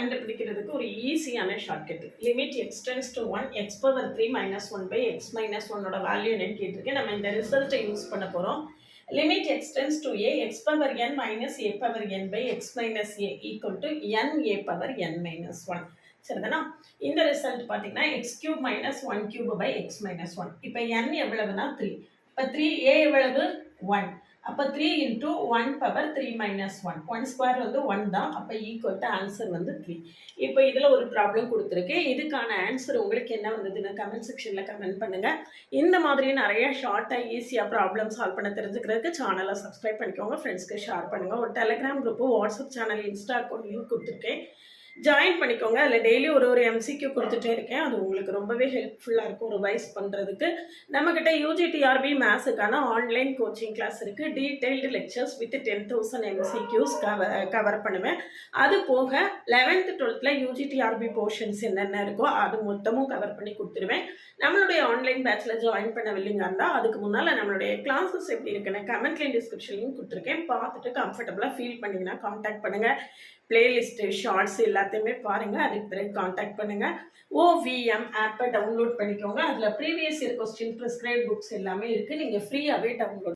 கண்டுபிடிக்கிறதுக்கு ஒரு ஈஸியான shortcut. Limit x tends to 1 x power 3 minus 1 by x minus 1ஓட வேல்யூ என்னன்னு கேட்டிருக்கேன். நம்ம இந்த ரிசல்ட்டை யூஸ் பண்ண போகிறோம். Limit x tends to a x power n minus a power n by x minus a equal to n a power n minus 1. சரிதானா? இந்த ரிசல்ட் பார்த்தீங்கன்னா x cube minus 1 cube by x minus 1. இப்போ என் எவ்வளவுனா 3. இப்போ 3 ஏ எவ்வளவு 1. அப்போ 3 into 1 power 3 minus 1. 1 square வந்து 1 தான். அப்போ ஈக்குவல் டு ஆன்சர் வந்து 3. இப்போ இதில் ஒரு ப்ராப்ளம் கொடுத்துருக்கேன். இதுக்கான ஆன்சர் உங்களுக்கு என்ன வந்ததுன்னு கமெண்ட் செக்ஷனில் கமெண்ட் பண்ணுங்கள். இந்த மாதிரி நிறைய ஷார்ட்டாக ஈஸியாக ப்ராப்ளம் சால்வ் பண்ண தெரிஞ்சுக்கிறதுக்கு சேனலை சப்ஸ்கிரைப் பண்ணிக்கோங்க. ஃப்ரெண்ட்ஸ்க்கு ஷேர் பண்ணுங்கள். ஒரு Telegram group, WhatsApp channel, Insta account link கொடுத்துருக்கேன். ஜாயின் பண்ணிக்கோங்க. அதில் டெய்லி ஒரு எம்சிக்யூ கொடுத்துட்டே இருக்கேன். அது உங்களுக்கு ரொம்பவே ஹெல்ப்ஃபுல்லாக இருக்கும் ரிவைஸ் பண்ணுறதுக்கு. நம்மக்கிட்ட யூஜிடிஆர்பி மேத்ஸுக்கான ஆன்லைன் கோச்சிங் கிளாஸ் இருக்குது. Detailed lectures with 10,000 MCQs cover பண்ணுவேன். அது போக 11th 12th யூஜிடிஆர்பி போர்ஷன்ஸ் என்னென்ன இருக்கோ அது மொத்தமும் கவர் பண்ணி கொடுத்துருவேன். நம்மளுடைய ஆன்லைன் பேட்சில் ஜாயின் பண்ண வில்லிங்க இருந்தால் அதுக்கு முன்னால் நம்மளுடைய கிளாஸஸ் எப்படி இருக்குன்னு கமெண்ட்லையும் டிஸ்கிரிப்ஷன்லையும் கொடுத்துருக்கேன். பார்த்துட்டு கம்ஃபர்டபுளாக ஃபீல் பண்ணிங்கன்னா கான்டாக்ட் பண்ணுங்கள். பிளேலிஸ்ட்டு, ஷார்ட்ஸ் எல்லாத்தையுமே பாருங்கள். அதுக்கு பிறகு காண்டாக்ட் பண்ணுங்கள். OVM ஆப்பை டவுன்லோட் பண்ணிக்கோங்க. அதில் previous year question, prescribed books எல்லாமே இருக்குது. நீங்கள் ஃப்ரீயாகவே டவுன்லோட்